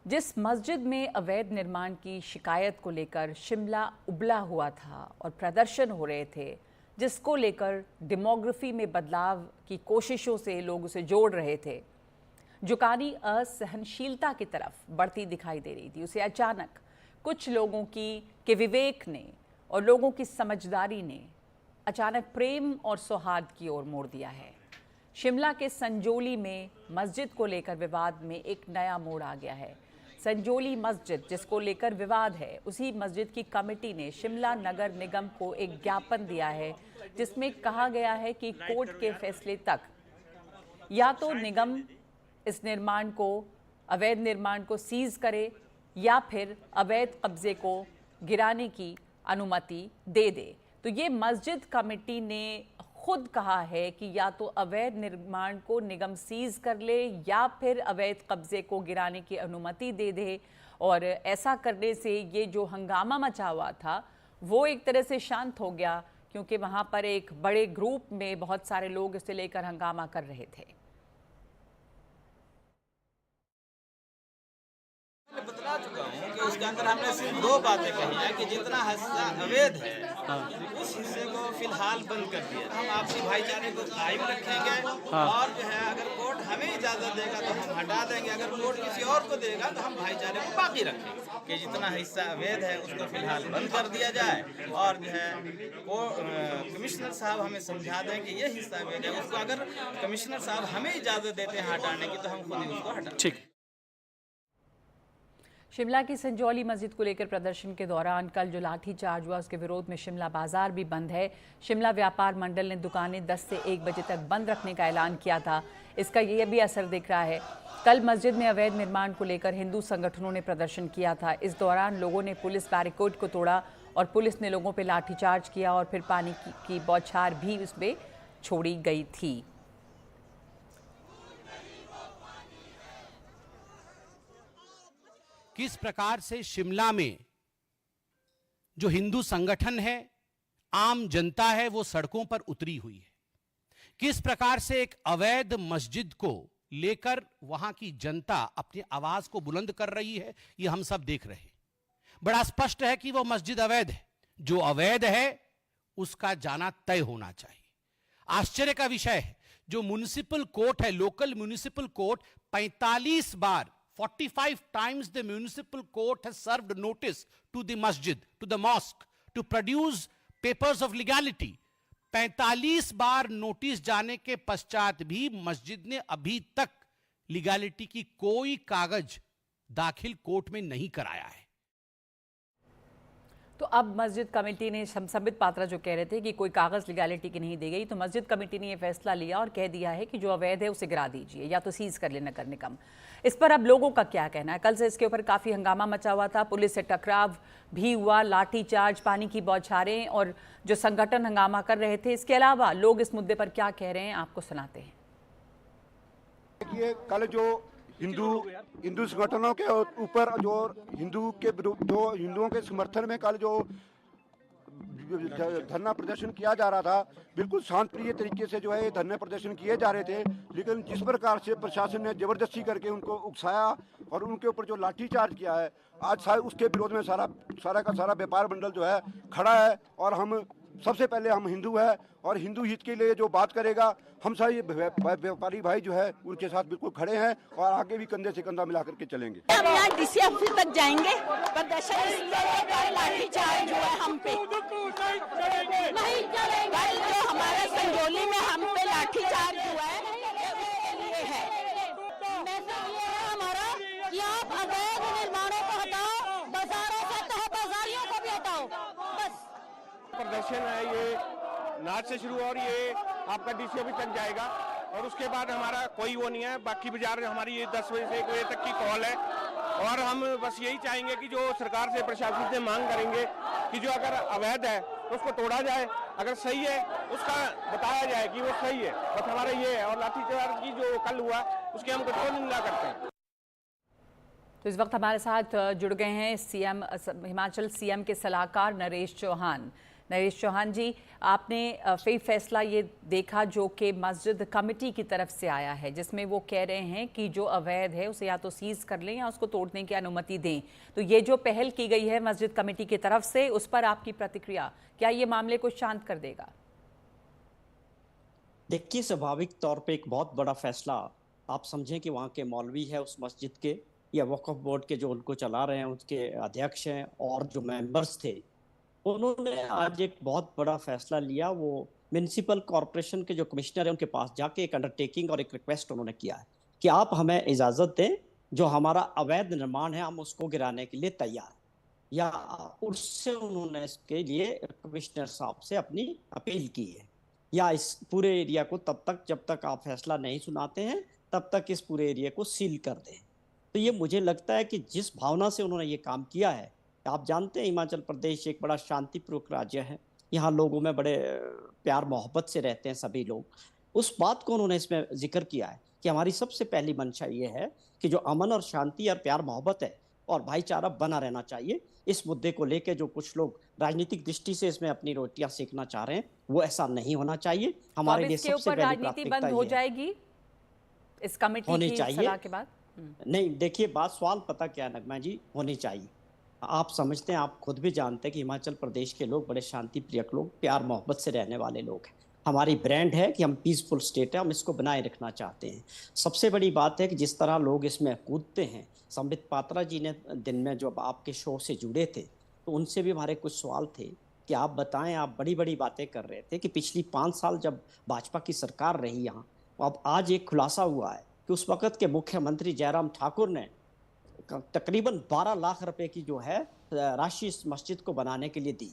जिस मस्जिद में अवैध निर्माण की शिकायत को लेकर शिमला उबला हुआ था और प्रदर्शन हो रहे थे, जिसको लेकर डेमोग्राफी में बदलाव की कोशिशों से लोग उसे जोड़ रहे थे, जुकानी असहनशीलता की तरफ बढ़ती दिखाई दे रही थी, उसे अचानक कुछ लोगों के विवेक ने और लोगों की समझदारी ने अचानक प्रेम और सौहार्द की ओर मोड़ दिया है। शिमला के संजोली में मस्जिद को लेकर विवाद में एक नया मोड़ आ गया है। संजोली मस्जिद जिसको लेकर विवाद है, उसी मस्जिद की कमेटी ने शिमला नगर निगम को एक ज्ञापन दिया है, जिसमें कहा गया है कि कोर्ट के फैसले तक या तो निगम इस निर्माण को, अवैध निर्माण को सीज करे या फिर अवैध कब्जे को गिराने की अनुमति दे दे। तो ये मस्जिद कमेटी ने खुद कहा है कि या तो अवैध निर्माण को निगम सीज कर ले या फिर अवैध कब्जे को गिराने की अनुमति दे दे। और ऐसा करने से ये जो हंगामा मचा हुआ था वो एक तरह से शांत हो गया, क्योंकि वहाँ पर एक बड़े ग्रुप में बहुत सारे लोग इसे लेकर हंगामा कर रहे थे। बता चुका हूँ कि उसके अंदर हमने सिर्फ दो बातें कही हैं कि जितना हिस्सा अवैध है उस हिस्से को फिलहाल बंद कर दिया। हम आपसी भाईचारे को कायम रखेंगे और जो है अगर कोर्ट हमें इजाजत देगा तो हम हटा देंगे, अगर कोर्ट किसी और को देगा तो हम भाईचारे को बाकी रखेंगे कि जितना हिस्सा अवैध है उसको फिलहाल बंद कर दिया जाए। और जो है वो कमिश्नर साहब हमें समझा दें कि ये हिस्सा अवैध है, उसको अगर कमिश्नर साहब हमें इजाजत देते हैं हटाने की तो हम खुद ही उसको हटा। ठीक। शिमला की संजौली मस्जिद को लेकर प्रदर्शन के दौरान कल जो लाठीचार्ज हुआ उसके विरोध में शिमला बाजार भी बंद है। शिमला व्यापार मंडल ने दुकानें 10 से 1 बजे तक बंद रखने का ऐलान किया था। इसका ये भी असर दिख रहा है। कल मस्जिद में अवैध निर्माण को लेकर हिंदू संगठनों ने प्रदर्शन किया था। इस दौरान लोगों ने पुलिस बैरिकेड को तोड़ा और पुलिस ने लोगों पर लाठीचार्ज किया और फिर पानी की बौछार भी उसमें छोड़ी गई थी। किस प्रकार से शिमला में जो हिंदू संगठन है, आम जनता है, वो सड़कों पर उतरी हुई है। किस प्रकार से एक अवैध मस्जिद को लेकर वहां की जनता अपनी आवाज को बुलंद कर रही है, ये हम सब देख रहे हैं। बड़ा स्पष्ट है कि वो मस्जिद अवैध है। जो अवैध है उसका जाना तय होना चाहिए। आश्चर्य का विषय है, जो म्युनिसिपल कोर्ट है, local municipal court 45 bar 45 times the municipal court has served notice to the masjid, to the mosque, to produce papers of legality. 45 bar notice जाने के पश्चात भी मस्जिद ने अभी तक लीगैलिटी की कोई कागज दाखिल कोर्ट में नहीं कराया है। तो अब मस्जिद कमेटी ने, संबित पात्रा जो कह रहे थे कि कोई कागज़ लीगैलिटी की नहीं दी गई, तो मस्जिद कमेटी ने ये फैसला लिया और कह दिया है कि जो अवैध है उसे गिरा दीजिए या तो सीज कर लेना करने कम। इस पर अब लोगों का क्या कहना है? कल से इसके ऊपर काफ़ी हंगामा मचा हुआ था, पुलिस से टकराव भी हुआ, लाठीचार्ज, पानी की बौछारें और जो संगठन हंगामा कर रहे थे। इसके अलावा लोग इस मुद्दे पर क्या कह रहे हैं आपको सुनाते हैं। देखिए, कल जो हिंदू संगठनों के ऊपर जो हिंदुओं के समर्थन में कल जो धरना प्रदर्शन किया जा रहा था, बिल्कुल शांतिप्रिय तरीके से जो है धरना प्रदर्शन किए जा रहे थे। लेकिन जिस प्रकार से प्रशासन ने जबरदस्ती करके उनको उकसाया और उनके ऊपर जो लाठीचार्ज किया है, आज उसके विरोध में सारा का सारा व्यापार मंडल जो है खड़ा है। और हम सबसे पहले हम हिंदू है और हिंदू हित के लिए जो बात करेगा, हम सारे व्यापारी भाई जो है उनके साथ बिल्कुल खड़े हैं और आगे भी कंधे से कंधा मिला करके चलेंगे। हम यहाँ डीसी ऑफिस तक जाएंगे। प्रदर्शन लाठीचार्ज जो है हम पे नहीं चलेंगे। जो हमारे संजौली में हम पे लाठीचार्ज हुआ है ये है। मैसेज ये है हमारा कि आप अवैध निर्माणों को हटाओ, बाजारों से तह बाजारियों को भी हटाओ। बस प्रदर्शन है ये नाच से शुरू और ये आपका डीसी ऑफिस तक जाएगा और उसके बाद हमारा कोई वो नहीं है। बाकी बाजार हमारी ये 10 बजे से 1 बजे तक की कॉल है और हम बस यही चाहेंगे कि जो सरकार से, प्रशासन से मांग करेंगे कि जो अगर अवैध है तो उसको तोड़ा जाए, अगर सही है उसका बताया जाए कि वो सही है। बस हमारा ये है। और लाठीचार्ज की जो कल हुआ उसकी हम कठोर निंदा करते हैं। तो इस वक्त हमारे साथ जुड़ गए हैं हिमाचल सीएम के सलाहकार नरेश चौहान। नरेश चौहान जी, आपने फिर फैसला ये देखा जो कि मस्जिद कमेटी की तरफ से आया है, जिसमें वो कह रहे हैं कि जो अवैध है उसे या तो सीज कर लें या उसको तोड़ने की अनुमति दें। तो ये जो पहल की गई है मस्जिद कमेटी की तरफ से, उस पर आपकी प्रतिक्रिया, क्या ये मामले को शांत कर देगा? देखिए, स्वाभाविक तौर पे एक बहुत बड़ा फैसला, आप समझें कि वहाँ के मौलवी है उस मस्जिद के या वक्फ बोर्ड के जो उनको चला रहे हैं, उसके अध्यक्ष हैं और जो मेंबर्स थे, उन्होंने आज एक बहुत बड़ा फैसला लिया। वो म्यूनिसिपल कॉरपोरेशन के जो कमिश्नर हैं उनके पास जाके एक अंडरटेकिंग और एक रिक्वेस्ट उन्होंने किया है कि आप हमें इजाज़त दें, जो हमारा अवैध निर्माण है हम उसको गिराने के लिए तैयार हैं। या उससे उन्होंने इसके लिए कमिश्नर साहब से अपनी अपील की है, या इस पूरे एरिया को तब तक जब तक आप फैसला नहीं सुनाते हैं तब तक इस पूरे एरिया को सील कर दें। तो ये मुझे लगता है कि जिस भावना से उन्होंने ये काम किया है, आप जानते हैं हिमाचल प्रदेश एक बड़ा शांतिपूर्वक राज्य है, यहाँ लोगों में बड़े प्यार मोहब्बत से रहते हैं सभी लोग। उस बात को उन्होंने इसमें जिक्र किया है कि हमारी सबसे पहली मंशा ये है कि जो अमन और शांति और प्यार मोहब्बत है और भाईचारा बना रहना चाहिए। इस मुद्दे को लेकर जो कुछ लोग राजनीतिक दृष्टि से इसमें अपनी रोटियां सेकना चाह रहे हैं, वो ऐसा नहीं होना चाहिए। हमारे लिए इसके सबसे ऊपर पहली राजनीति प्राथमिकता बंद हो ये है। जाएगी इस कमेटी होनी की चाहिए। सलाह के बाद? नहीं, देखिए, बात सवाल पता क्या है नगमा जी, होनी चाहिए। आप समझते हैं, आप खुद भी जानते हैं कि हिमाचल प्रदेश के लोग बड़े शांति प्रियक लोग, प्यार मोहब्बत से रहने वाले लोग हैं। हमारी ब्रांड है कि हम पीसफुल स्टेट है, हम इसको बनाए रखना चाहते हैं। सबसे बड़ी बात है कि जिस तरह लोग इसमें कूदते हैं, संबित पात्रा जी ने दिन में जब आपके शो से जुड़े थे तो उनसे भी हमारे कुछ सवाल थे कि आप बताएं, आप बड़ी बड़ी बातें कर रहे थे कि पिछली 5 साल जब भाजपा की सरकार रही यहाँ, अब आज एक खुलासा हुआ है कि उस वक्त के मुख्यमंत्री जयराम ठाकुर ने तकरीबन 12 लाख रुपए की जो है राशि इस मस्जिद को बनाने के लिए दी।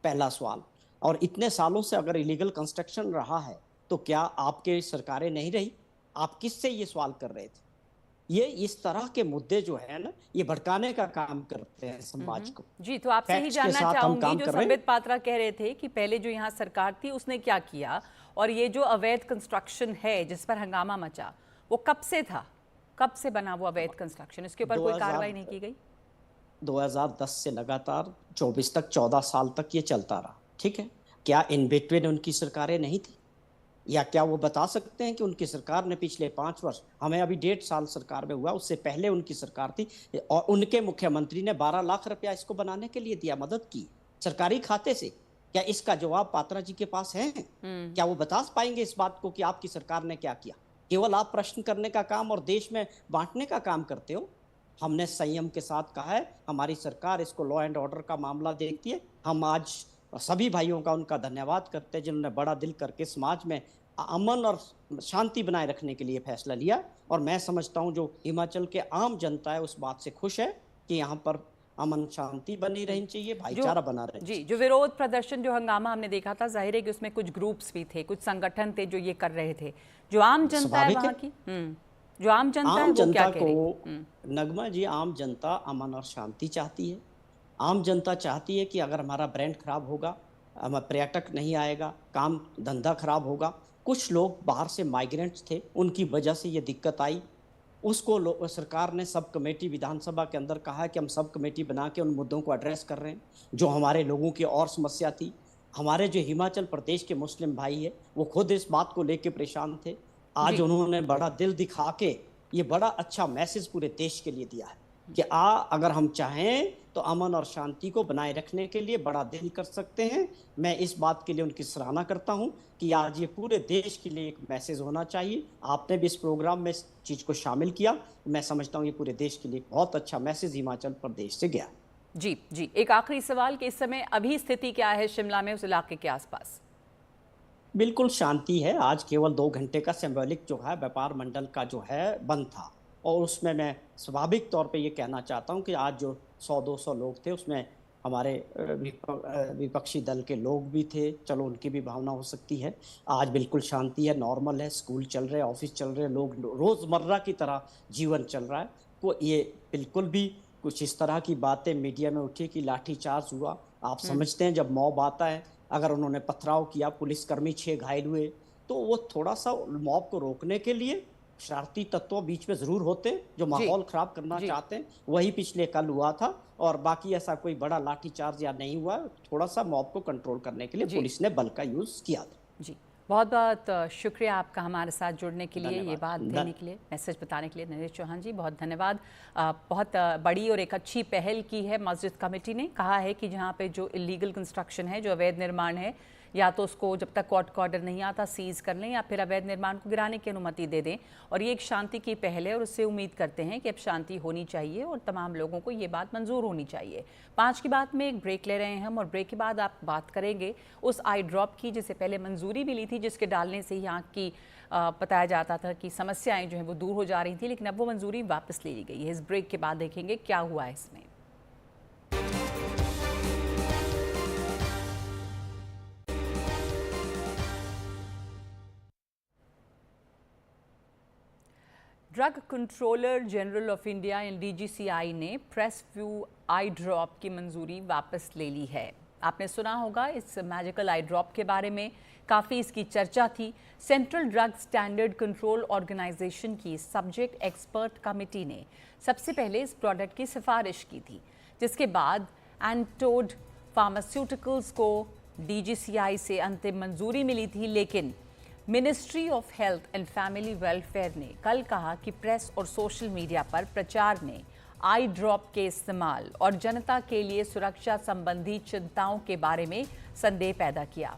पहला सवाल, और इतने सालों से अगर इलीगल कंस्ट्रक्शन रहा है तो क्या आपके सरकारें नहीं रही? आप किससे ये सवाल कर रहे थे? ये इस तरह के मुद्दे जो है ना, ये भड़काने का काम करते हैं समाज को। जी, तो आपसे ही फैक्ट्स के जानना साथ हम चाहूंगी, काम जो कर रहे हैं। संबित पात्रा कह रहे थे कि पहले जो यहाँ सरकार थी उसने क्या किया, और ये जो अवैध कंस्ट्रक्शन है जिस पर हंगामा मचा, वो कब से था? कब से बना वो अवैध कंस्ट्रक्शन? इसके ऊपर कोई कार्रवाई नहीं की गई? 2010 से लगातार 24 तक, 14 साल तक ये चलता रहा। ठीक है, क्या इन बिटवीन उनकी सरकारें नहीं थी? या क्या वो बता सकते हैं कि उनकी सरकार ने पिछले 5 वर्ष, हमें अभी 1.5 साल सरकार में हुआ, उससे पहले उनकी सरकार थी और उनके मुख्यमंत्री ने 12 लाख रुपया इसको बनाने के लिए दिया, मदद की सरकारी खाते से? क्या इसका जवाब पात्रा जी के पास है? क्या वो बता पाएंगे इस बात को कि आपकी सरकार ने क्या किया? केवल आप प्रश्न करने का काम और देश में बांटने का काम करते हो। हमने संयम के साथ कहा है, हमारी सरकार इसको लॉ एंड ऑर्डर का मामला देखती है। हम आज सभी भाइयों का उनका धन्यवाद करते हैं जिन्होंने बड़ा दिल करके समाज में अमन और शांति बनाए रखने के लिए फैसला लिया। और मैं समझता हूं जो हिमाचल के आम जनता है उस बात से खुश है कि यहाँ पर अमन शांति बनी रहनी चाहिए, भाईचारा बना रहना चाहिए। जी, जो विरोध प्रदर्शन, जो हंगामा हमने देखा था, जाहिर है कि उसमें कुछ ग्रुप्स भी थे, कुछ संगठन थे जो ये कर रहे थे। जो आम जनता है वहाँ की, जो आम जनता है वो क्या कह रही है? नगमा जी, आम जनता अमन और शांति चाहती है। आम जनता चाहती है कि अगर हमारा ब्रांड खराब होगा, हमारा पर्यटक नहीं आएगा, काम धंधा खराब होगा। कुछ लोग बाहर से माइग्रेंट्स थे, उनकी वजह से ये दिक्कत आई। उसको सरकार ने सब कमेटी विधानसभा के अंदर कहा है कि हम सब कमेटी बना के उन मुद्दों को एड्रेस कर रहे हैं जो हमारे लोगों की और समस्या थी। हमारे जो हिमाचल प्रदेश के मुस्लिम भाई है वो खुद इस बात को लेके परेशान थे। आज उन्होंने बड़ा दिल दिखा के ये बड़ा अच्छा मैसेज पूरे देश के लिए दिया है कि अगर हम चाहें तो अमन और शांति को बनाए रखने के लिए बड़ा दिल कर सकते हैं। मैं इस बात के लिए उनकी सराहना करता हूं कि आज ये पूरे देश के लिए एक मैसेज होना चाहिए। आपने भी इस प्रोग्राम में इस चीज़ को शामिल किया। मैं समझता हूं ये पूरे देश के लिए बहुत अच्छा मैसेज हिमाचल प्रदेश से गया। जी जी, एक आखिरी सवाल कि इस समय अभी स्थिति क्या है शिमला में, उस इलाके के आसपास? बिल्कुल शांति है। आज केवल 2 घंटे का सिंबॉलिक जो है व्यापार मंडल का जो है बंद था, और उसमें मैं स्वाभाविक तौर पे ये कहना चाहता हूँ कि आज जो 100-200 लोग थे उसमें हमारे विपक्षी दल के लोग भी थे। चलो, उनकी भी भावना हो सकती है। आज बिल्कुल शांति है, नॉर्मल है, स्कूल चल रहे, ऑफिस चल रहे, लोग रोज़मर्रा की तरह जीवन चल रहा है। तो ये बिल्कुल भी कुछ इस तरह की बातें मीडिया में उठी कि लाठीचार्ज हुआ। आप समझते हैं जब मॉब आता है, अगर उन्होंने पथराव किया, पुलिसकर्मी 6 घायल हुए, तो वो थोड़ा सा मॉब को रोकने के लिए शरारती तत्व बीच में जरूर होते जो माहौल खराब करना चाहते हैं। वही पिछले कल हुआ था, और बाकी ऐसा कोई बड़ा लाठीचार्ज या नहीं हुआ। थोड़ा सा मॉब को कंट्रोल करने के लिए पुलिस ने बल का यूज किया था। जी, बहुत बहुत शुक्रिया आपका हमारे साथ जुड़ने के लिए, ये बात देने के लिए, मैसेज बताने के लिए। नरेश चौहान जी, बहुत धन्यवाद। बहुत बड़ी और एक अच्छी पहल की है मस्जिद कमेटी ने। कहा है कि जहाँ पे जो इलीगल कंस्ट्रक्शन है, जो अवैध निर्माण है, या तो उसको जब तक कोर्ट का ऑर्डर नहीं आता सीज कर लें, या फिर अवैध निर्माण को गिराने की अनुमति दे दें। और ये एक शांति की पहल है, और उससे उम्मीद करते हैं कि अब शांति होनी चाहिए और तमाम लोगों को ये बात मंजूर होनी चाहिए। 5 की बात में एक ब्रेक ले रहे हैं हम, और ब्रेक के बाद आप बात करेंगे उस आई ड्रॉप की जिसे पहले मंजूरी मिली थी, जिसके डालने से ही आँख की बताया जाता था कि समस्याएं जो हैं वो दूर हो जा रही थी, लेकिन अब वो मंजूरी वापस ले ली गई है। इस ब्रेक के बाद देखेंगे क्या हुआ है इसमें। Drug controller general of India DGCI ने प्रेस व्यू आई ड्रॉप की मंजूरी वापस ले ली है। आपने सुना होगा इस मैजिकल आई ड्रॉप के बारे में, काफ़ी इसकी चर्चा थी। Central drug standard control organisation की सब्जेक्ट एक्सपर्ट कमेटी ने सबसे पहले इस प्रोडक्ट की सिफारिश की थी, जिसके बाद एंटोड फार्मास्यूटिकल्स को DGCI से अंतिम मंजूरी मिली थी। लेकिन ministry of health and family welfare ने कल कहा कि प्रेस और सोशल मीडिया पर प्रचार ने आई ड्रॉप के इस्तेमाल और जनता के लिए सुरक्षा संबंधी चिंताओं के बारे में संदेह पैदा किया।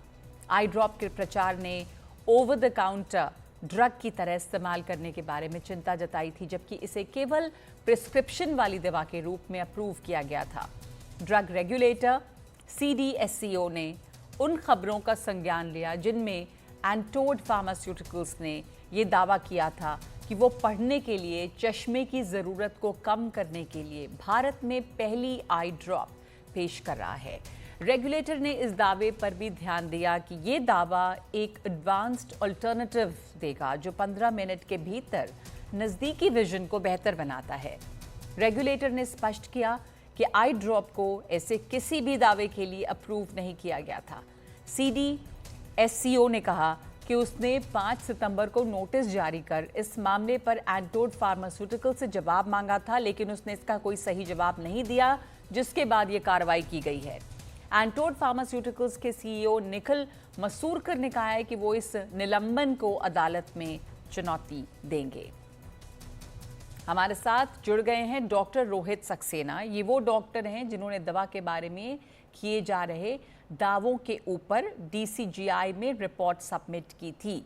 आई ड्रॉप के प्रचार ने ओवर द काउंटर ड्रग की तरह इस्तेमाल करने के बारे में चिंता जताई थी, जबकि इसे केवल प्रिस्क्रिप्शन वाली दवा के रूप में अप्रूव किया गया था। ड्रग रेगुलेटर CDSCO ने उन खबरों का संज्ञान लिया जिनमें एंटोड फार्मास्यूटिकल्स ने ये दावा किया था कि वो पढ़ने के लिए चश्मे की ज़रूरत को कम करने के लिए भारत में पहली आई ड्रॉप पेश कर रहा है। रेगुलेटर ने इस दावे पर भी ध्यान दिया कि ये दावा एक एडवांस्ड अल्टरनेटिव देगा जो 15 मिनट के भीतर नज़दीकी विजन को बेहतर बनाता है। रेगुलेटर ने स्पष्ट किया कि आई ड्रॉप को ऐसे किसी भी दावे के लिए अप्रूव नहीं किया गया था। CDSCO ने कहा कि उसने 5 सितंबर को नोटिस जारी कर इस मामले पर एंटोड फार्मास्यूटिकल से जवाब मांगा था, लेकिन उसने इसका कोई सही जवाब नहीं दिया, जिसके बाद ये कार्रवाई की गई है। एंटोड फार्मास्यूटिकल्स के CEO निखिल मसूरकर ने कहा है कि वो इस निलंबन को अदालत में चुनौती देंगे। हमारे साथ जुड़ गए हैं डॉक्टर रोहित सक्सेना। ये वो डॉक्टर हैं जिन्होंने दवा के बारे में किए जा रहे दावों के ऊपर DCGI में रिपोर्ट सबमिट की थी।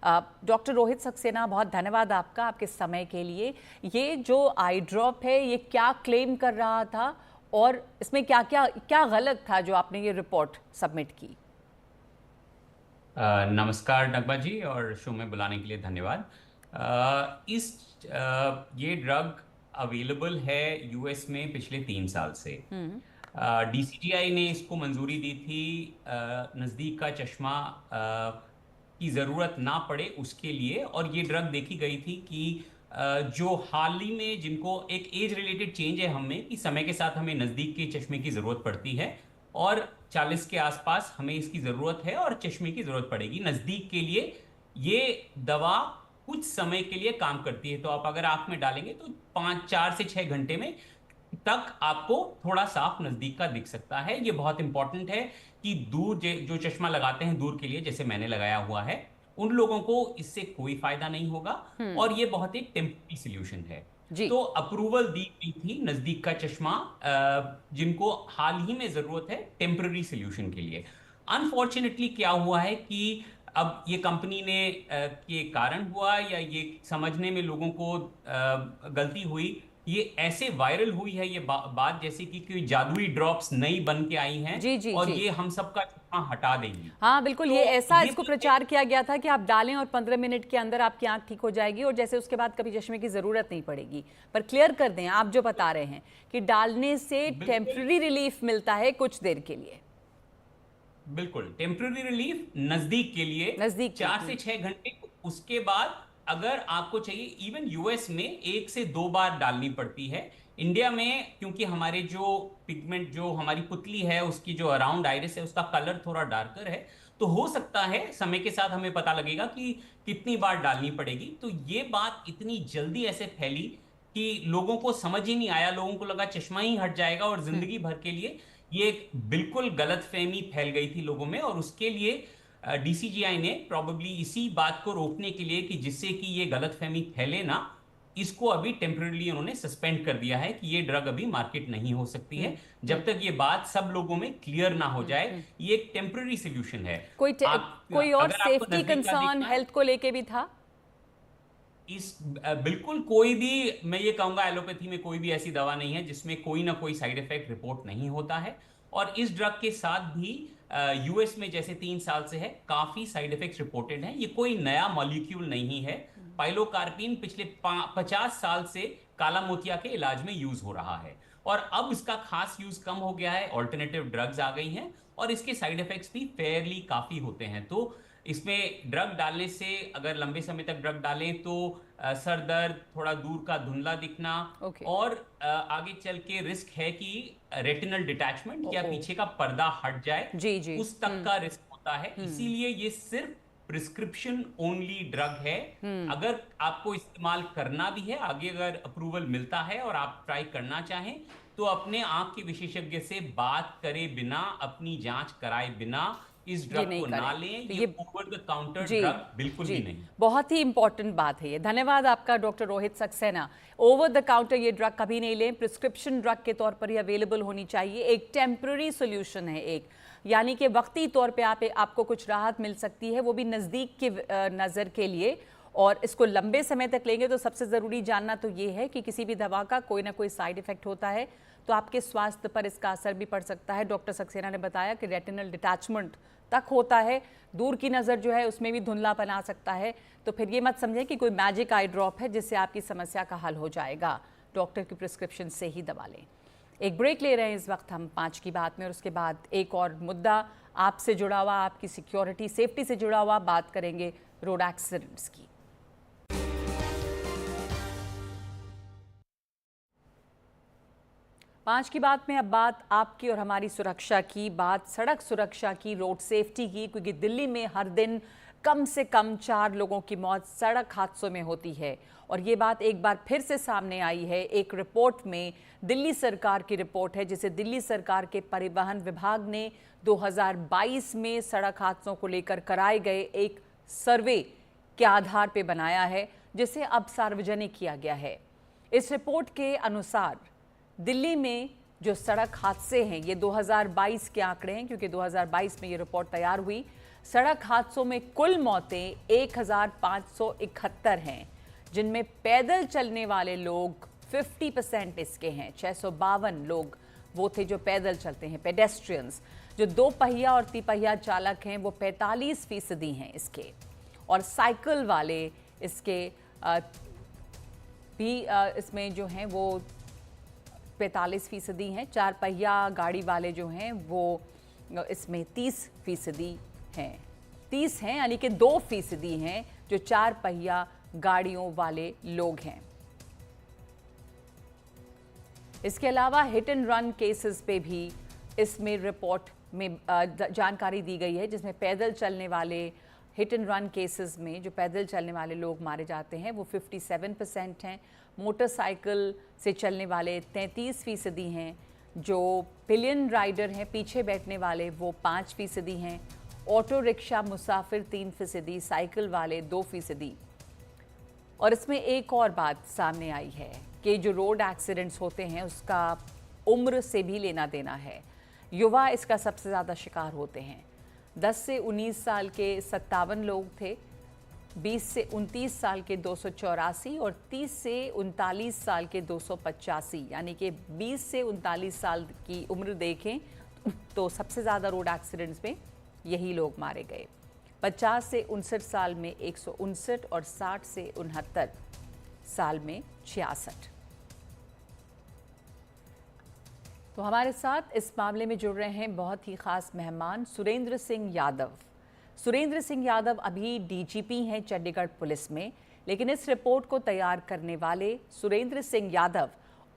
डॉक्टर रोहित सक्सेना, बहुत धन्यवाद आपका, आपके समय के लिए। ये जो आई ड्रॉप है, ये क्या क्लेम कर रहा था और इसमें क्या क्या क्या गलत था जो आपने ये रिपोर्ट सबमिट की? नमस्कार नगमा जी, और शो में बुलाने के लिए धन्यवाद। ये ड्रग अवेलेबल है US में पिछले 3 साल से। DCGI ने इसको मंजूरी दी थी नज़दीक का चश्मा की ज़रूरत ना पड़े उसके लिए, और ये ड्रग देखी गई थी कि जो हाल ही में जिनको एक एज रिलेटेड चेंज है हमें कि समय के साथ हमें नज़दीक के चश्मे की ज़रूरत पड़ती है, और 40 के आसपास हमें इसकी ज़रूरत है और चश्मे की ज़रूरत पड़ेगी नज़दीक के लिए। ये दवा कुछ समय के लिए काम करती है, तो आप अगर आँख में डालेंगे तो 4 से 6 घंटे में तक आपको थोड़ा साफ नजदीक का दिख सकता है। ये बहुत इंपॉर्टेंट है कि दूर जो चश्मा लगाते हैं दूर के लिए, जैसे मैंने लगाया हुआ है, उन लोगों को इससे कोई फायदा नहीं होगा, और ये बहुत एक टेम्पररी सॉल्यूशन है। तो अप्रूवल दी गई थी नजदीक का चश्मा जिनको हाल ही में जरूरत है टेम्पररी सॉल्यूशन के लिए। अनफॉर्चुनेटली क्या हुआ है कि अब ये कंपनी ने के कारण हुआ या ये समझने में लोगों को गलती हुई, ये ऐसे वायरल हुई है ये बात जैसे कि कोई जादुई ड्रॉप्स नई बन के आई हैं। जी, और ये हम सबका चश्मा हटा देंगी। हाँ बिल्कुल, तो ये ऐसा इसको प्रचार किया गया था कि आप डालें और 15 मिनट के अंदर आपकी आंख ठीक हो जाएगी, और जैसे उसके बाद कभी चश्मे की जरूरत नहीं पड़ेगी। पर क्लियर कर दें, आप जो बता रहे हैं कि डालने से टेम्पररी रिलीफ मिलता है कुछ देर के लिए। बिल्कुल, टेम्पररी रिलीफ नजदीक के लिए, नजदीक 4 से 6 घंटे। उसके बाद अगर आपको चाहिए, इवन US में 1 से 2 बार डालनी पड़ती है। इंडिया में क्योंकि हमारे जो पिगमेंट, जो हमारी पुतली है, उसकी जो अराउंड आइरिस है, उसका कलर थोड़ा डार्कर है, तो हो सकता है समय के साथ हमें पता लगेगा कि कितनी बार डालनी पड़ेगी। तो ये बात इतनी जल्दी ऐसे फैली कि लोगों को समझ ही नहीं आया, लोगों को लगा चश्मा ही हट जाएगा और जिंदगी भर के लिए ये एक बिल्कुल गलतफहमी फैल गई थी लोगों में। और उसके लिए डीसीजीआई ने प्रॉबेबली इसी बात को रोकने के लिए कि जिससे कि ये गलतफहमी फैले ना, इसको अभी टेम्पररी उन्होंने सस्पेंड कर दिया है कि ये ड्रग अभी मार्केट नहीं हो सकती है जब तक ये बात सब लोगों में क्लियर ना हो जाए। ये एक टेम्पररी सोल्यूशन है। कोई और सेफ्टी कंसर्न हेल्थ को लेके भी था? बिल्कुल कोई भी, मैं ये कहूंगा एलोपैथी में कोई भी ऐसी दवा नहीं है जिसमें कोई ना कोई साइड इफेक्ट रिपोर्ट नहीं होता है। और इस ड्रग के साथ भी यूएस में जैसे 3 साल से है, काफी साइड इफेक्ट्स रिपोर्टेड हैं। ये कोई नया मॉलिक्यूल नहीं है। पाइलोकार्पिन पिछले 50 साल से काला मोतिया के इलाज में यूज हो रहा है और अब इसका खास यूज कम हो गया है, ऑल्टरनेटिव ड्रग्स आ गई हैं और इसके साइड इफेक्ट्स भी फेयरली काफी होते हैं। तो इसमें ड्रग डालने से, अगर लंबे समय तक ड्रग डालें तो सर दर्द, थोड़ा दूर का धुंधला दिखना और आगे चल के रिस्क है कि रेटिनल डिटैचमेंट या पीछे का पर्दा हट जाए, उस तक का रिस्क होता है। इसीलिए ये सिर्फ प्रिस्क्रिप्शन ओनली ड्रग है। अगर आपको इस्तेमाल करना भी है, आगे अगर अप्रूवल मिलता है और आप ट्राई करना चाहें तो अपने आंख के विशेषज्ञ से बात करे बिना, अपनी जांच कराए बिना इस ड्रग को ना लें। ये ओवर द काउंटर ड्रग बिल्कुल भी नहीं। बहुत ही इंपॉर्टेंट बात है ये। धन्यवाद आपका doctor Rohit Saxena. Over the counter ये ड्रग कभी नहीं लें, प्रिस्क्रिप्शन ड्रग के तौर पर ही अवेलेबल होनी चाहिए। एक टेम्पररी सोल्यूशन है, एक यानी कि वक्ती तौर पे आपको कुछ राहत मिल सकती है, वो भी नज़दीक की नज़र के लिए। और इसको लंबे समय तक लेंगे तो सबसे ज़रूरी जानना तो ये है कि किसी भी दवा का कोई ना कोई साइड इफ़ेक्ट होता है तो आपके स्वास्थ्य पर इसका असर भी पड़ सकता है। डॉक्टर सक्सेना ने बताया कि रेटिनल डिटैचमेंट तक होता है, दूर की नज़र जो है उसमें भी धुंधलापन आ सकता है। तो फिर ये मत समझें कि कोई मैजिक आई ड्रॉप है जिससे आपकी समस्या का हल हो जाएगा। डॉक्टर की प्रिस्क्रिप्शन से ही दवा लें। एक ब्रेक ले रहे हैं इस वक्त हम 5 की बात में और उसके बाद एक और मुद्दा आपसे जुड़ा हुआ, आपकी सिक्योरिटी सेफ्टी से जुड़ा हुआ, बात करेंगे रोड एक्सीडेंट्स की। पाँच की बात में अब बात आपकी और हमारी सुरक्षा की, बात सड़क सुरक्षा की, रोड सेफ्टी की, क्योंकि दिल्ली में हर दिन कम से कम 4 लोगों की मौत सड़क हादसों में होती है। और ये बात एक बार फिर से सामने आई है एक रिपोर्ट में। दिल्ली सरकार की रिपोर्ट है जिसे दिल्ली सरकार के परिवहन विभाग ने 2022 में सड़क हादसों को लेकर कराए गए एक सर्वे के आधार पर बनाया है, जिसे अब सार्वजनिक किया गया है। इस रिपोर्ट के अनुसार दिल्ली में जो सड़क हादसे हैं, ये 2022 के आंकड़े हैं क्योंकि 2022 में ये रिपोर्ट तैयार हुई। सड़क हादसों में कुल मौतें 1571 हैं, जिनमें पैदल चलने वाले लोग 50% इसके हैं। 652 लोग वो थे जो पैदल चलते हैं, पेडेस्ट्रियंस। जो 2 पहिया और तिपहिया चालक हैं वो 45% हैं इसके। और साइकिल वाले इसके भी इसमें जो हैं वो 45% हैं। 4 पहिया गाड़ी वाले जो हैं वो इसमें 30% हैं। 30 हैं, यानी कि 2% हैं जो 4 पहिया गाड़ियों वाले लोग हैं। इसके अलावा हिट एंड रन केसेस पे भी इसमें रिपोर्ट में जानकारी दी गई है, जिसमें पैदल चलने वाले हिट एंड रन केसेस में जो पैदल चलने वाले लोग मारे जाते हैं वो 57% हैं। मोटरसाइकिल से चलने वाले 33% हैं। जो पिलियन राइडर हैं, पीछे बैठने वाले, वो 5% हैं। ऑटो रिक्शा मुसाफिर 3%, साइकिल वाले 2%। और इसमें एक और बात सामने आई है कि जो रोड एक्सीडेंट्स होते हैं उसका उम्र से भी लेना देना है। युवा इसका सबसे ज़्यादा शिकार होते हैं। 10 से 19 साल के 57 लोग थे, 20 से 29 साल के 284 और 30 से 39 साल के 285, यानी कि 20 से 39 साल की उम्र देखें तो सबसे ज़्यादा रोड एक्सीडेंट्स में यही लोग मारे गए। 50 से 59 साल में 159 और 60 से 69 साल में 66। तो हमारे साथ इस मामले में जुड़ रहे हैं बहुत ही खास मेहमान सुरेंद्र सिंह यादव। सुरेंद्र सिंह यादव अभी डीजीपी हैं चंडीगढ़ पुलिस में, लेकिन इस रिपोर्ट को तैयार करने वाले सुरेंद्र सिंह यादव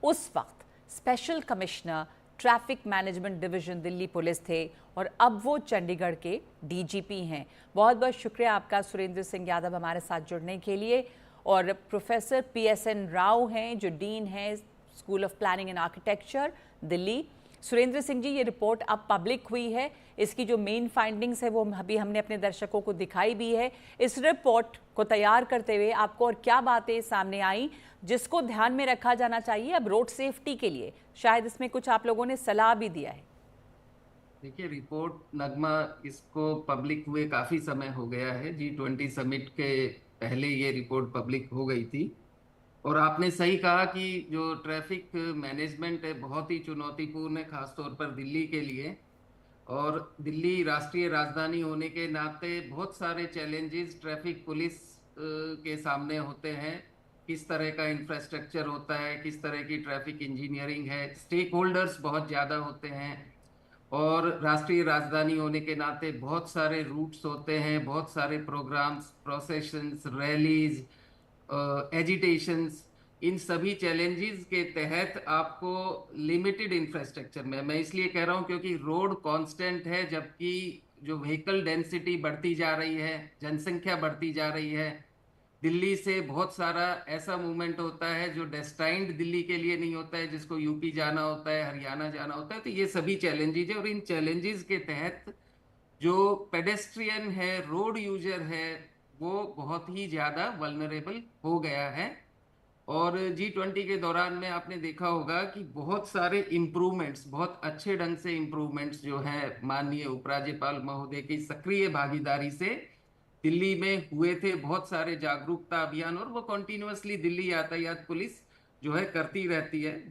उस वक्त special commissioner traffic management division Delhi police थे और अब वो चंडीगढ़ के डीजीपी हैं। बहुत बहुत शुक्रिया आपका सुरेंद्र सिंह यादव हमारे साथ जुड़ने के लिए। और प्रोफेसर PSN राव हैं जो डीन हैं school of planning and architecture Delhi. Surendra Singh ji, ये रिपोर्ट अब पब्लिक हुई है, इसकी जो मेन फाइंडिंग्स है वो अभी हमने अपने दर्शकों को दिखाई भी है। इस रिपोर्ट को तैयार करते हुए आपको और क्या बातें सामने आई जिसको ध्यान में रखा जाना चाहिए अब रोड सेफ्टी के लिए? शायद इसमें कुछ आप लोगों ने सलाह भी दिया है। देखिए, रिपोर्ट नगमा इसको पब्लिक हुए काफी समय हो गया है। G20 समिट के पहले ये रिपोर्ट पब्लिक हो गई थी। और आपने सही कहा कि जो ट्रैफिक मैनेजमेंट है बहुत ही चुनौतीपूर्ण है, खासतौर पर दिल्ली के लिए। और दिल्ली राष्ट्रीय राजधानी होने के नाते बहुत सारे चैलेंजेस ट्रैफिक पुलिस के सामने होते हैं। किस तरह का इंफ्रास्ट्रक्चर होता है, किस तरह की ट्रैफिक इंजीनियरिंग है, स्टेक होल्डर्स बहुत ज़्यादा होते हैं। और राष्ट्रीय राजधानी होने के नाते बहुत सारे रूट्स होते हैं, बहुत सारे प्रोग्राम्स, प्रोसेशंस, रैलीज, एजिटेशंस। इन सभी चैलेंजेस के तहत आपको लिमिटेड इंफ्रास्ट्रक्चर में, मैं इसलिए कह रहा हूं क्योंकि रोड कांस्टेंट है, जबकि जो व्हीकल डेंसिटी बढ़ती जा रही है, जनसंख्या बढ़ती जा रही है। दिल्ली से बहुत सारा ऐसा मूवमेंट होता है जो डेस्टाइंड दिल्ली के लिए नहीं होता है, जिसको यूपी जाना होता है, हरियाणा जाना होता है। तो ये सभी चैलेंजेस है और इन चैलेंजेस के तहत जो पेडेस्ट्रियन है, रोड यूजर है, वो बहुत ही ज़्यादा वल्नरेबल हो गया है। और G20 के दौरान में आपने देखा होगा कि बहुत सारे इम्प्रूवमेंट्स, बहुत अच्छे ढंग से इम्प्रूवमेंट्स जो है माननीय उपराज्यपाल महोदय की सक्रिय भागीदारी से दिल्ली में हुए थे। बहुत सारे जागरूकता अभियान और वो कंटिन्यूअसली दिल्ली यातायात पुलिस जो है करती रहती है,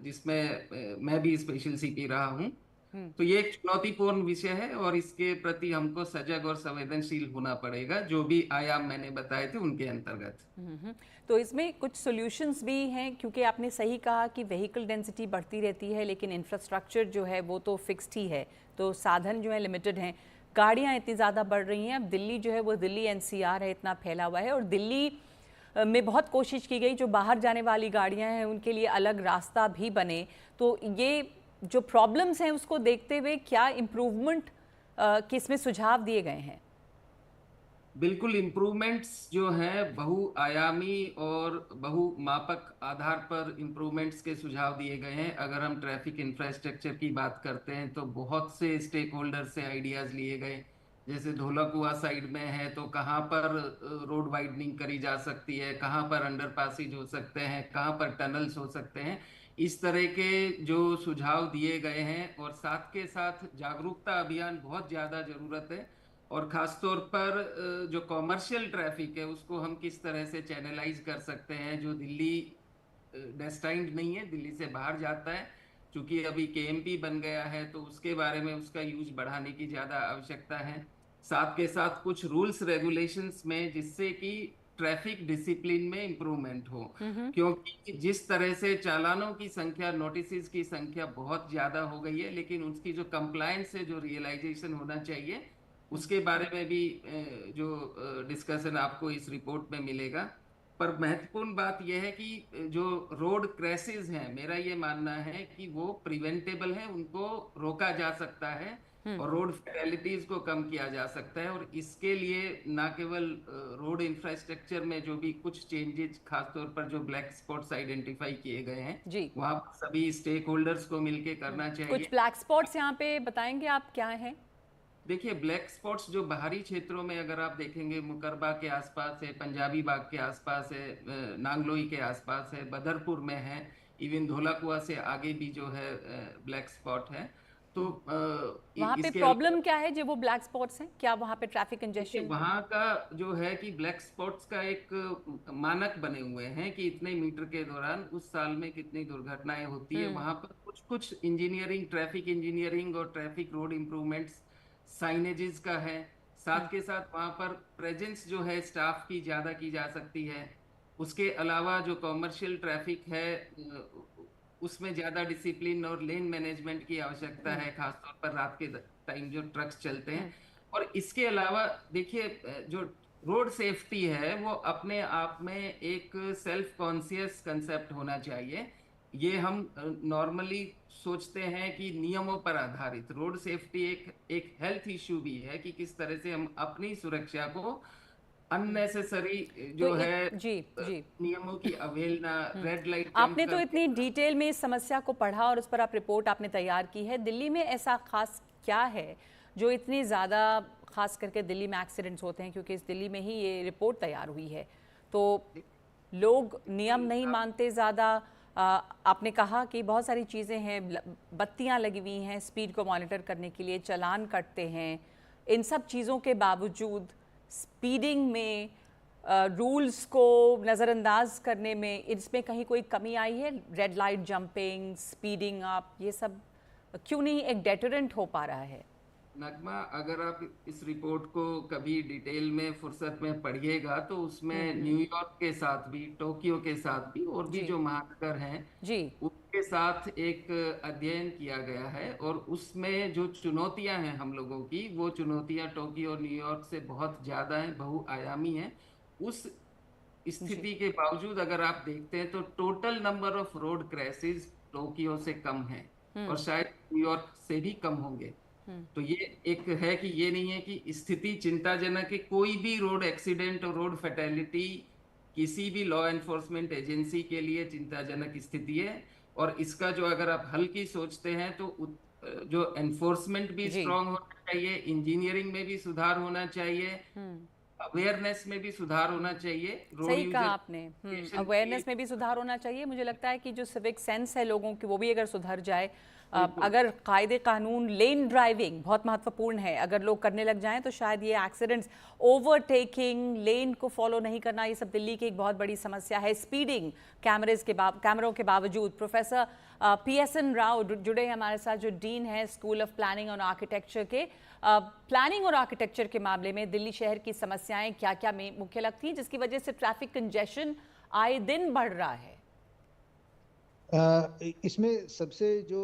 जिसमें मैं भी स्पेशल सीपी रहा हूँ। तो ये एक चुनौतीपूर्ण विषय है और इसके प्रति हमको सजग और संवेदनशील होना पड़ेगा, जो भी आयाम मैंने बताए थे उनके अंतर्गत। तो इसमें कुछ सॉल्यूशंस भी हैं, क्योंकि आपने सही कहा कि व्हीकल डेंसिटी बढ़ती रहती है लेकिन इंफ्रास्ट्रक्चर जो है वो तो फिक्स्ड ही है, तो साधन जो है लिमिटेड हैं। गाड़ियाँ इतनी ज़्यादा बढ़ रही हैं, अब दिल्ली जो है वो दिल्ली NCR है, इतना फैला हुआ है। और दिल्ली में बहुत कोशिश की गई जो बाहर जाने वाली गाड़ियाँ हैं उनके लिए अलग रास्ता भी बने। तो ये जो प्रॉब्लम्स हैं उसको देखते हुए क्या इम्प्रूवमेंट के इसमें सुझाव दिए गए हैं? बिल्कुल, इम्प्रूवमेंट्स जो हैं बहुआयामी और बहुमापक आधार पर इम्प्रूवमेंट्स के सुझाव दिए गए हैं। अगर हम ट्रैफिक इंफ्रास्ट्रक्चर की बात करते हैं तो बहुत से स्टेक होल्डर से आइडियाज़ लिए गए। जैसे धोलाकुआ साइड में है तो कहाँ पर रोड वाइडनिंग करी जा सकती है, कहाँ पर अंडरपासेज हो सकते हैं, कहाँ पर टनल्स हो सकते हैं। इस तरह के जो सुझाव दिए गए हैं और साथ के साथ जागरूकता अभियान बहुत ज़्यादा ज़रूरत है। और ख़ास तौर पर जो कॉमर्शियल ट्रैफिक है उसको हम किस तरह से चैनलाइज कर सकते हैं, जो दिल्ली डेस्टाइंड नहीं है, दिल्ली से बाहर जाता है। चूँकि अभी KMP बन गया है तो उसके बारे में उसका यूज बढ़ाने की ज़्यादा आवश्यकता है। साथ के साथ कुछ रूल्स रेगुलेशंस में जिससे कि ट्रैफिक डिसिप्लिन में इम्प्रूवमेंट हो, क्योंकि जिस तरह से चालानों की संख्या, नोटिस की संख्या बहुत ज़्यादा हो गई है, लेकिन उसकी जो कंप्लायंस है, जो रियलाइजेशन होना चाहिए, उसके बारे में भी जो डिस्कशन आपको इस रिपोर्ट में मिलेगा। पर महत्वपूर्ण बात यह है कि जो रोड क्रैशेस हैं, मेरा ये मानना है कि वो प्रिवेंटेबल है, उनको रोका जा सकता है और रोड फैटेलिटीज को कम किया जा सकता है। और इसके लिए ना केवल रोड इंफ्रास्ट्रक्चर में जो भी कुछ चेंजेस, खासतौर पर जो ब्लैक स्पॉट्स आइडेंटिफाई किए गए हैं, वहाँ सभी स्टेक होल्डर्स को मिलकर करना चाहिए। कुछ ब्लैक स्पॉट्स यहाँ पे बताएंगे आप क्या हैं? देखिए, ब्लैक स्पॉट्स जो बाहरी क्षेत्रों में अगर आप देखेंगे, मुकरबा के आसपास है, पंजाबी बाग के आसपास है, नांगलोई के आसपास है, बदरपुर में है, इवन धोलाकुआ से आगे भी जो है ब्लैक स्पॉट है। तो वहाँ पे प्रॉब्लम क्या है जो वो ब्लैक स्पॉट्स हैं? क्या वहाँ पे ट्रैफिक कंजेशन? वहाँ का जो है कि ब्लैक स्पॉट्स का एक मानक बने हुए हैं कि इतने मीटर के दौरान उस साल में कितनी दुर्घटनाएं होती है। वहाँ पर कुछ इंजीनियरिंग, ट्रैफिक इंजीनियरिंग और ट्रैफिक रोड इम्प्रूवमेंट्स, साइनेजेस का है। साथ के साथ वहाँ पर प्रेजेंस जो है स्टाफ की ज़्यादा की जा सकती है। उसके अलावा जो कॉमर्शियल ट्रैफिक है उसमें ज़्यादा डिसिप्लिन और लेन मैनेजमेंट की आवश्यकता है, खासतौर पर रात के टाइम जो ट्रक्स चलते हैं। और इसके अलावा देखिए, जो रोड सेफ्टी है वो अपने आप में एक सेल्फ कॉन्शियस कंसेप्ट होना चाहिए ये हम नॉर्मली सोचते हैं कि नियमों पर आधारित रोड सेफ्टी एक हेल्थ इश्यू भी है कि किस तरह से हम अपनी सुरक्षा को अननेसेसरी जो है जी जी नियमों की अवहेलना, रेड लाइट आपने तो इतनी डिटेल में इस समस्या को पढ़ा और उस पर आप रिपोर्ट आपने तैयार की है। दिल्ली में ऐसा खास क्या है जो इतनी ज़्यादा, खास करके दिल्ली में एक्सीडेंट्स होते हैं, क्योंकि इस दिल्ली में ही ये रिपोर्ट तैयार हुई है, तो लोग नियम नहीं मानते ज़्यादा। आपने कहा कि बहुत सारी चीज़ें हैं, बत्तियां लगी हुई हैं स्पीड को मॉनिटर करने के लिए, चालान कटते हैं, इन सब चीज़ों के बावजूद स्पीडिंग में, रूल्स को नज़रअंदाज करने में, इसमें कहीं कोई कमी आई है? Red light jumping, speeding up, ये सब क्यों नहीं एक डेटरेंट हो पा रहा है? नगमा, अगर आप इस रिपोर्ट को कभी डिटेल में फुर्सत में पढ़िएगा तो उसमें न्यूयॉर्क के साथ भी, टोक्यो के साथ भी और भी जो महानगर हैं जी उनके साथ एक अध्ययन किया गया है, और उसमें जो चुनौतियां हैं हम लोगों की, वो चुनौतियां टोक्यो और न्यूयॉर्क से बहुत ज्यादा हैं, बहुआयामी हैं। उस स्थिति के बावजूद अगर आप देखते हैं तो total number of road crashes Tokyo से कम है और शायद न्यूयॉर्क से भी कम होंगे। तो ये एक है कि ये नहीं है कि स्थिति चिंताजनक है। कोई भी रोड एक्सीडेंट और रोड फैटेलिटी किसी भी लॉ एनफोर्समेंट एजेंसी के लिए चिंताजनक स्थिति है, और इसका जो अगर आप हल की सोचते हैं तो जो एनफोर्समेंट भी स्ट्रांग होना चाहिए, इंजीनियरिंग में भी सुधार होना चाहिए, अवेयरनेस में भी सुधार होना चाहिए। सही कहा आपने, अवेयरनेस में भी सुधार होना चाहिए। मुझे लगता है कि जो सिविक सेंस है लोगों की, वो भी अगर सुधर जाए, अगर कायदे कानून, लेन ड्राइविंग बहुत महत्वपूर्ण है, अगर लोग करने लग जाएं तो शायद ये एक्सीडेंट्स, ओवरटेकिंग, लेन को फॉलो नहीं करना, ये सब दिल्ली की एक बहुत बड़ी समस्या है। स्पीडिंग, कैमरों के बावजूद। प्रोफेसर PSN राव जुड़े हैं हमारे साथ, जो डीन है स्कूल ऑफ प्लानिंग और आर्किटेक्चर के। प्लानिंग और आर्किटेक्चर के मामले में दिल्ली शहर की समस्याएं क्या क्या मुख्य लगती हैं जिसकी वजह से ट्रैफिक कंजेशन आए दिन बढ़ रहा है? इसमें सबसे जो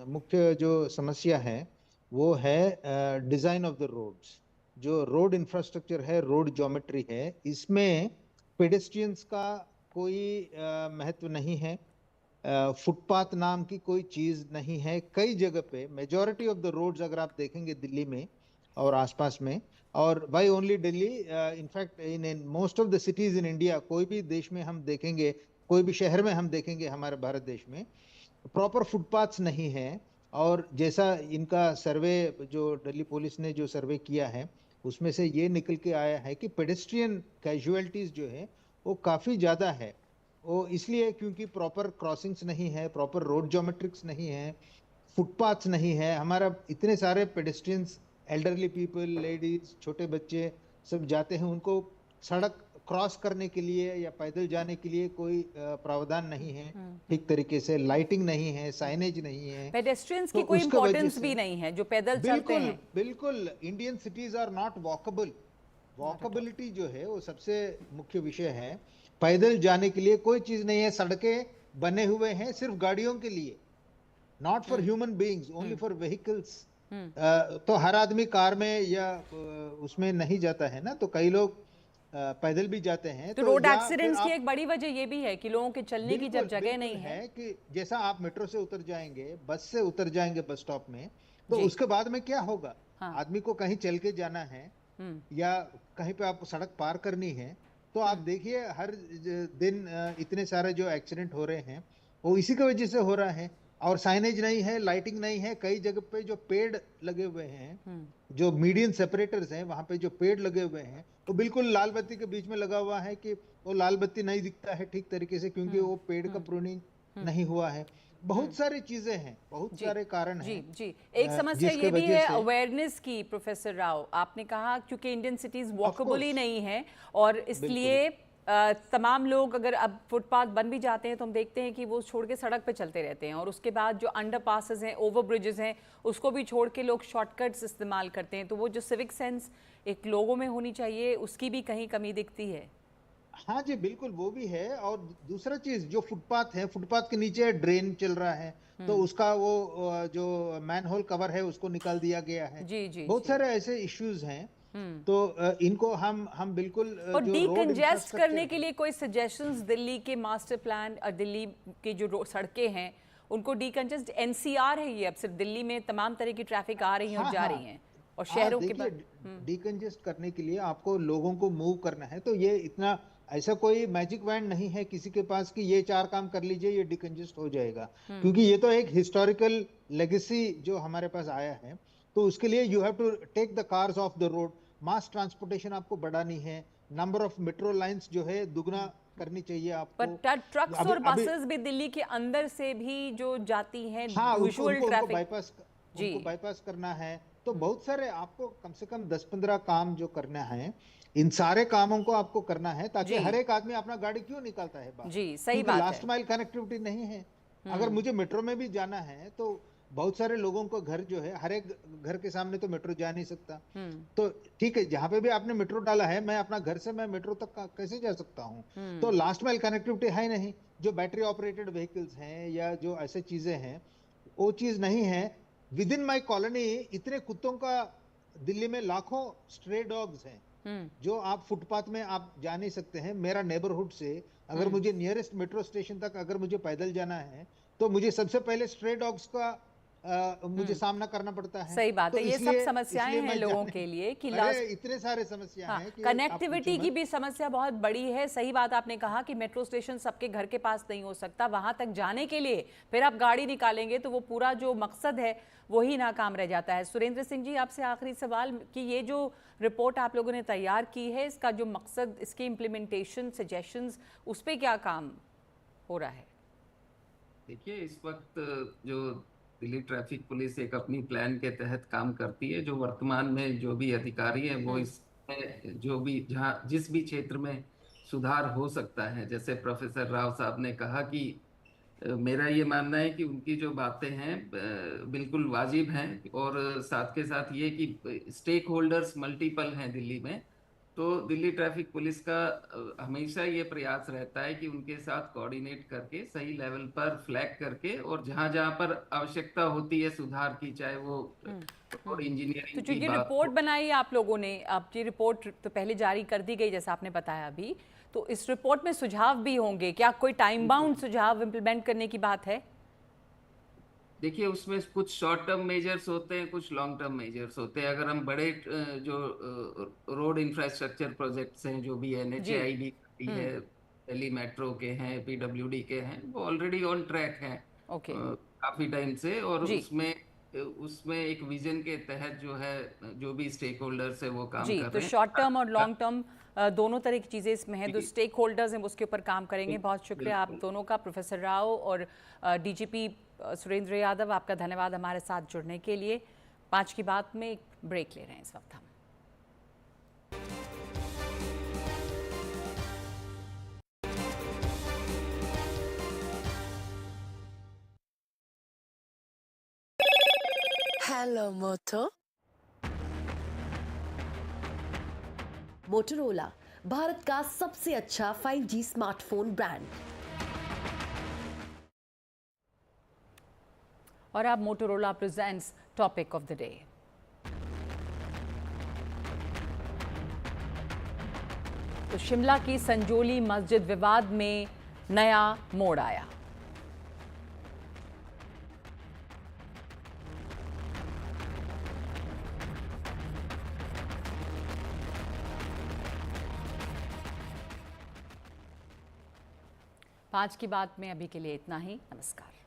मुख्य जो समस्या है वो है डिजाइन ऑफ द रोड्स। जो रोड इंफ्रास्ट्रक्चर है, रोड ज्योमेट्री है, इसमें पेडेस्ट्रियंस का कोई महत्व नहीं है, फुटपाथ नाम की कोई चीज नहीं है। कई जगह पे मेजॉरिटी ऑफ द रोड्स अगर आप देखेंगे दिल्ली में और आसपास में, और why only Delhi, in fact in most of the cities in India, कोई भी देश में हम देखेंगे, कोई भी शहर में हम देखेंगे हमारे भारत देश में, प्रॉपर फुटपाथ्स नहीं है। और जैसा इनका सर्वे, जो दिल्ली पुलिस ने जो सर्वे किया है, उसमें से ये निकल के आया है कि पेडेस्ट्रियन कैजुअलिटीज जो है वो काफी ज्यादा है। वो इसलिए क्योंकि प्रॉपर क्रॉसिंग्स नहीं है, प्रॉपर रोड ज्योमेट्रिक्स नहीं है, फुटपाथ्स नहीं है। हमारा इतने सारे पेडेस्ट्रियंस, एल्डरली पीपल, लेडीज, छोटे बच्चे सब जाते हैं, उनको सड़क क्रॉस करने के लिए या पैदल जाने के लिए कोई प्रावधान नहीं है ठीक तरीके से, लाइटिंग नहीं है, साइनेज नहीं है, पेडेस्ट्रियंस की कोई इंपॉर्टेंस भी नहीं है जो पैदल चलते हैं। बिल्कुल Indian cities are not walkable. Walkability जो है वो सबसे मुख्य विषय है। पैदल जाने के लिए कोई चीज नहीं है, सड़कें बने हुए हैं सिर्फ गाड़ियों के लिए, not for human beings, only for vehicles. तो हर आदमी कार में या उसमें नहीं जाता है ना, तो कई लोग पैदल भी जाते हैं। तो रोड एक्सीडेंट्स की एक बड़ी वजह ये भी है कि लोगों के चलने की जब जगह नहीं है कि जैसा आप मेट्रो से उतर जाएंगे, बस से उतर जाएंगे बस स्टॉप में, तो उसके बाद में क्या होगा? आदमी को कहीं चल के जाना है या कहीं पे आपको सड़क पार करनी है, तो आप देखिए हर दिन इतने सारे जो एक्सीडेंट हो रहे हैं वो इसी की वजह से हो रहा है। और साइनेज नहीं है, लाइटिंग नहीं है। कई जगह पे जो पेड़ लगे हुए हैं, जो मीडियन सेपरेटर्स हैं, वहां पे जो पेड़ लगे हुए हैं वो बिल्कुल लाल बत्ती के बीच में लगा हुआ है कि वो लाल बत्ती नहीं दिखता है ठीक तरीके से, क्योंकि वो पेड़ का प्रूनिंग नहीं हुआ है। बहुत सारी चीजें हैं, बहुत सारे कारण हैं। जी एक समस्या ये भी है अवेयरनेस की। प्रोफेसर राव, आपने कहा क्योंकि इंडियन सिटीज वॉकेबल ही नहीं है और इसलिए तमाम लोग, अगर अब फुटपाथ बन भी जाते हैं तो हम देखते हैं कि वो छोड़ के सड़क पे चलते रहते हैं, और उसके बाद जो अंडरपासेस हैं, ओवर ब्रिजेस हैं, उसको भी छोड़ के लोग शॉर्टकट्स इस्तेमाल करते हैं। तो वो जो सिविक सेंस एक लोगों में होनी चाहिए, उसकी भी कहीं कमी दिखती है। हाँ जी बिल्कुल, वो भी है। और दूसरा चीज, जो फुटपाथ है, फुटपाथ के नीचे ड्रेन चल रहा है, तो उसका वो जो मैनहोल कवर है उसको निकाल दिया गया है। बहुत सारे ऐसे इश्यूज हैं तो इनको हम बिल्कुल और जो रोड डीकंजेस्ट करने इंफ्रास्ट्रक्चर के लिए कोई सजेशंस दिल्ली के मास्टर प्लान और दिल्ली की जो सड़कें हैं उनको डीकंजेस्ट, एनसीआर है ये, अब सिर्फ दिल्ली में तमाम तरह की ट्रैफिक आ रही है और जा रही है और शहरों के बाद डीकंजेस्ट करने के लिए आपको लोगों को मूव करना है, तो ये इतना ऐसा कोई मैजिक वैंड नहीं है किसी के पास कि ये 4 काम कर लीजिए ये डीकंजेस्ट हो जाएगा, क्योंकि ये तो एक हिस्टोरिकल लेगेसी जो हमारे पास आया है। तो उसके लिए you have to take the cars off the road, mass transportation आपको बढ़ानी है, नंबर ऑफ मेट्रो लाइंस जो है दुगना करनी चाहिए आपको। पर ट्रक्स और बसेस भी दिल्ली के अंदर से भी जो जाती हैं, हाँ, विजुअल ट्रैफिक उनको बाईपास करना है। तो बहुत सारे आपको कम से कम 10-15 काम जो करना है, इन सारे कामों को आपको करना है ताकि हर एक आदमी अपना गाड़ी क्यों निकालता है बाहर। जी सही बात है, लास्ट माइल कनेक्टिविटी नहीं है। अगर मुझे मेट्रो में भी जाना है तो बहुत सारे लोगों को घर जो है, हर एक घर के सामने तो मेट्रो जा नहीं सकता। तो ठीक है, जहां पे भी आपने मेट्रो डाला है, मैं अपना घर से मैं मेट्रो तक कैसे जा सकता हूँ? तो लास्ट माइल कनेक्टिविटी है नहीं। जो बैटरी ऑपरेटेड व्हीकल्स हैं या जो ऐसे चीजें हैं, वो चीज नहीं है। विद इन माई कॉलोनी इतने कुत्तों का, दिल्ली में लाखों स्ट्रे डॉग्स हैं जो आप फुटपाथ में आप जा नहीं सकते हैं। मेरा नेबरहुड से अगर मुझे नियरेस्ट मेट्रो स्टेशन तक अगर मुझे पैदल जाना है तो मुझे सबसे पहले स्ट्रे डॉग्स का मुझे सामना करना पड़ता है। सही बात तो है, ये सब समस्याएं हैं लोगों के लिए कि इतने सारे समस्या हैं कि कनेक्टिविटी की भी समस्या बहुत बड़ी है। सही बात आपने कहा कि मेट्रो स्टेशन सबके घर के पास नहीं हो सकता, वहां तक जाने के लिए फिर आप गाड़ी निकालेंगे तो वो पूरा जो मकसद है वही नाकाम रह जाता है। सुरेंद्र सिंह जी, आपसे आखिरी सवाल कि ये जो रिपोर्ट आप लोगों ने तैयार की है, इसका जो मकसद, इसकी इम्प्लीमेंटेशन, सजेशंस, उस पर क्या काम हो रहा है? देखिए, इस वक्त जो दिल्ली ट्रैफिक पुलिस एक अपनी प्लान के तहत काम करती है, जो वर्तमान में जो भी अधिकारी हैं वो इसमें जो भी जहाँ जिस भी क्षेत्र में सुधार हो सकता है, जैसे प्रोफेसर राव साहब ने कहा कि मेरा ये मानना है कि उनकी जो बातें हैं बिल्कुल वाजिब हैं, और साथ के साथ ये कि स्टेक होल्डर्स मल्टीपल हैं दिल्ली में। तो दिल्ली ट्रैफिक पुलिस का हमेशा ये प्रयास रहता है कि उनके साथ कोऑर्डिनेट करके सही लेवल पर फ्लैग करके, और जहां जहां पर आवश्यकता होती है सुधार की, चाहे वो और इंजीनियरिंग तो जो ये रिपोर्ट बनाई आप लोगों ने, आपकी रिपोर्ट तो पहले जारी कर दी गई जैसा आपने बताया अभी, तो इस रिपोर्ट में सुझाव भी होंगे क्या? कोई टाइम बाउंड सुझाव इम्प्लीमेंट करने की बात है? देखिए, उसमें कुछ शॉर्ट टर्म मेजर्स होते हैं, कुछ लॉन्ग टर्म मेजर्स होते हैं। अगर हम बड़े जो रोड इंफ्रास्ट्रक्चर प्रोजेक्ट्स हैं, जो भी NHAID है, दिल्ली मेट्रो के हैं, PWD के हैं, वो ऑलरेडी ऑन ट्रैक हैं काफी टाइम से, और उसमें एक विजन के तहत जो है जो भी स्टेक होल्डर्स है वो काम कर रहे हैं। तो शॉर्ट टर्म और लॉन्ग टर्म दोनों तरह की चीज़ें इसमें हैं। जो स्टेक होल्डर्स हैं उसके ऊपर काम करेंगे। बहुत शुक्रिया आप दोनों का, प्रोफेसर राव और DGP सुरेंद्र यादव, आपका धन्यवाद हमारे साथ जुड़ने के लिए। 5 की बात में एक ब्रेक ले रहे हैं इस वक्त हम। हेलो मोटो। मोटोरोला, भारत का सबसे अच्छा 5G स्मार्टफोन ब्रांड। और अब Motorola presents topic of the day. तो शिमला की संजोली मस्जिद विवाद में नया मोड़ आया। पाँच की बात में अभी के लिए इतना ही। नमस्कार।